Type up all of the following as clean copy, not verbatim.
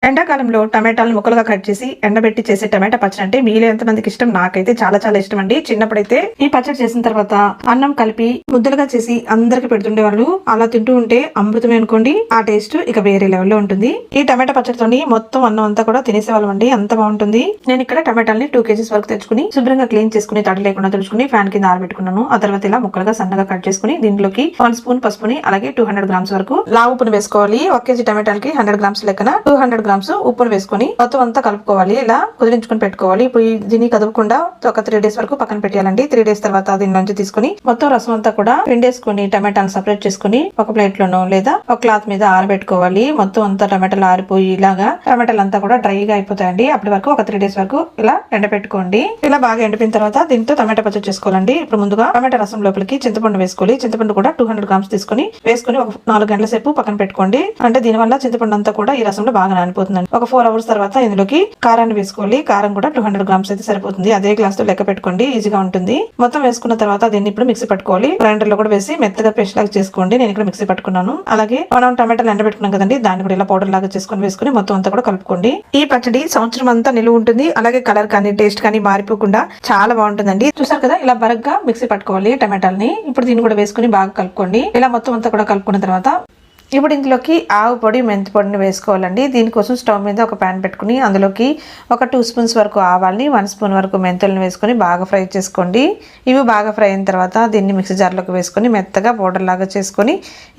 ఎండాకాలంలో టమాటాలు ముక్కలుగా కట్ చేసి ఎండబెట్టి చేసే టమాటా పచ్చడి అంటే మీలో ఎంతమందికి ఇష్టం? నాకైతే చాలా చాలా ఇష్టం అండి. చిన్నప్పుడైతే ఈ పచ్చడి చేసిన తర్వాత అన్నం కలిపి ముద్దలుగా చేసి అందరికి పెడుతుండేవాళ్ళు. అలా తింటూ ఉంటే అమృతమే అనుకోండి. ఆ టేస్ట్ ఇక వేరే లెవెల్లో ఉంటుంది. ఈ టమాటా పచ్చడితోని మొత్తం అన్నం అంతా కూడా తినేసేవాళ్ళం అండి. అంత బాగుంటుంది. నేను ఇక్కడ టమాటాలని 2 kgs వరకు తెచ్చుకుని శుభ్రంగా క్లీన్ చేసుకుని తడి లేకుండా తుడుచుకుని ఫ్యాన్ కింద ఆరబెట్టుకున్నాను. ఆ తర్వాత ఇలా ముక్కలుగా సన్నగా కట్ చేసుకుని దీంట్లోకి 1 స్పూన్ పసుపుని అలాగే 200 grams వరకు లావు ఉప్పును వేసుకోవాలి. 1 kg టమాటాలకి 100 grams లెక్కన 200 grams ఉప్పును వేసుకుని మొత్తం అంతా కలుపుకోవాలి. ఇలా కుదిరించుకుని పెట్టుకోవాలి. ఇప్పుడు దీన్ని కదపకుండా ఒక 3 days వరకు పక్కన పెట్టాలండి. 3 days తర్వాత దీని నుంచి తీసుకుని మొత్తం రసం అంతా కూడా పిండేసుకుని టమాటాలు సపరేట్ చేసుకుని ఒక ప్లేట్ లోనో లేదా ఒక క్లాత్ మీద ఆరబెట్టుకోవాలి. మొత్తం అంతా టమాటాలు ఆరిపోయి ఇలాగా టమాటాలు అంతా కూడా డ్రైగా అయిపోతాయండి. అప్పటి వరకు ఒక 3 days వరకు ఇలా ఎండపెట్టుకోండి. ఇలా బాగా ఎండిపోయిన తర్వాత దీంతో టమాటా పచ్చడి చేసుకోవాలండి. ఇప్పుడు ముందుగా టమాటా రసం లోపలికి చింతపండు వేసుకోవాలి. చింతపండు కూడా 200 grams తీసుకుని వేసుకుని ఒక 4 గంటల సేపు పక్కన పెట్టుకోండి. అంటే దీనివల్ల చింతపండు అంతా కూడా ఈ రసంలో బాగా నానిపోతుందండి. ఒక 4 hours తర్వాత ఇందులోకి కారాన్ని వేసుకోవాలి. కారం కూడా 200 grams అయితే సరిపోతుంది. అదే గ్లాస్ తో లెక్క పెట్టుకోండి, ఈజీగా ఉంటుంది. మొత్తం వేసుకున్న తర్వాత దీన్ని ఇప్పుడు మిక్సీ పట్టుకోవాలి. గ్రైండర్ లో కూడా వేసి మెత్తగా పేస్ట్ లాగా చేసుకోండి. నేను ఇక్కడ మిక్సీ పట్టుకున్నాను. అలాగే మనం టమాటాలు ఎండబెట్టుకున్నాం కదండి, దాన్ని కూడా ఇలా పౌడర్ లాగా చేసుకుని వేసుకుని మొత్తం అంతా కూడా కలుపుకోండి. ఈ పచ్చడి సంవత్సరం అంతా నిలువ ఉంటుంది. అలాగే కలర్ కానీ టేస్ట్ కానీ మారిపోకుండా చాలా బాగుంటుందండి. చూసారు కదా, ఇలా బరగ్గా మిక్సీ పట్టుకోవాలి టమాటాలని. ఇప్పుడు దీన్ని కూడా వేసుకుని బాగా కలుపుకోండి. ఇలా మొత్తం అంతా కూడా కలుపుకున్న తర్వాత ఇప్పుడు ఇందులోకి ఆవు పొడి, మెంతి పొడిని వేసుకోవాలండి. దీనికోసం స్టవ్ మీద ఒక ప్యాన్ పెట్టుకుని అందులోకి ఒక 2 స్పూన్స్ వరకు ఆవాల్ని 1 స్పూన్ వరకు మెంతులను వేసుకొని బాగా ఫ్రై చేసుకోండి. ఇవి బాగా ఫ్రై అయిన తర్వాత దీన్ని మిక్సీ జార్లోకి వేసుకొని మెత్తగా పౌడర్ లాగా చేసుకొని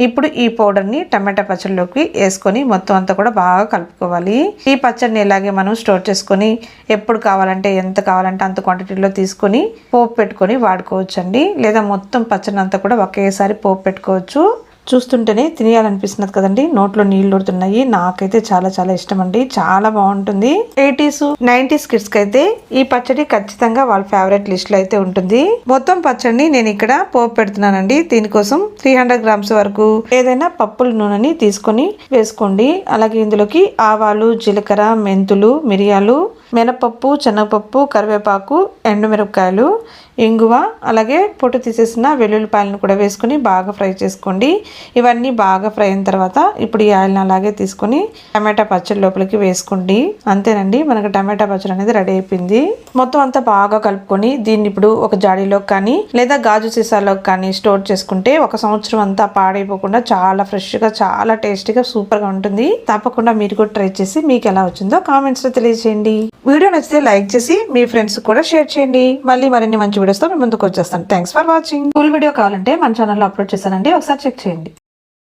ఇప్పుడు ఈ పౌడర్ని టమాటా పచ్చడిలోకి వేసుకొని మొత్తం అంతా కూడా బాగా కలుపుకోవాలి. ఈ పచ్చడిని ఇలాగే మనం స్టోర్ చేసుకొని ఎప్పుడు కావాలంటే ఎంత కావాలంటే అంత క్వాంటిటీలో తీసుకొని పోపు పెట్టుకొని వాడుకోవచ్చు అండి. లేదా మొత్తం పచ్చడిని అంతా కూడా ఒకేసారి పోపు పెట్టుకోవచ్చు. చూస్తుంటేనే తినేయాలనిపిస్తున్నది కదండి, నోట్లో నీళ్లు ఊడుతున్నాయి. నాకైతే చాలా చాలా ఇష్టం అండి, చాలా బాగుంటుంది. 80s 90s కిడ్స్ కి అయితే ఈ పచ్చడి ఖచ్చితంగా వాళ్ళ ఫేవరెట్ లిస్ట్ లో అయితే ఉంటుంది. మొత్తం పచ్చడిని నేను ఇక్కడ పోపు పెడుతున్నానండి. దీనికోసం 300 grams వరకు ఏదైనా పప్పుల నూనెని తీసుకొని వేసుకోండి. అలాగే ఇందులోకి ఆవాలు, జీలకర్ర, మెంతులు, మిరియాలు, మినపప్పు, శనగపప్పు, కరివేపాకు, ఎండుమిరపకాయలు, ఇంగువ, అలాగే పొట్టు తీసేసిన వెల్లుల్లిపాయలను కూడా వేసుకుని బాగా ఫ్రై చేసుకోండి. ఇవన్నీ బాగా ఫ్రై అయిన తర్వాత ఇప్పుడు ఈ ఆయిల్ని అలాగే తీసుకొని టమాటా పచ్చడి లోపలికి వేసుకోండి. అంతేనండి, మనకు టమాటా పచ్చడి అనేది రెడీ అయిపోయింది. మొత్తం అంతా బాగా కలుపుకొని దీన్ని ఇప్పుడు ఒక జాడీలోకి కానీ లేదా గాజు సీసాలోకి కానీ స్టోర్ చేసుకుంటే ఒక సంవత్సరం అంతా పాడైపోకుండా చాలా ఫ్రెష్గా, చాలా టేస్టీగా, సూపర్గా ఉంటుంది. తప్పకుండా మీరు కూడా ట్రై చేసి మీకు ఎలా వచ్చిందో కామెంట్స్లో తెలియజేయండి. వీడియో నచ్చితే లైక్ చేసి మీ ఫ్రెండ్స్ కూడా షేర్ చేయండి. మళ్ళీ మరిన్ని మంచి వీడియోస్తో మీ ముందుకు వచ్చేస్తాను. Thanks for watching. Full video కావాలంటే మన ఛానల్లో అప్లోడ్ చేశానండి, ఒకసారి చెక్ చేయండి.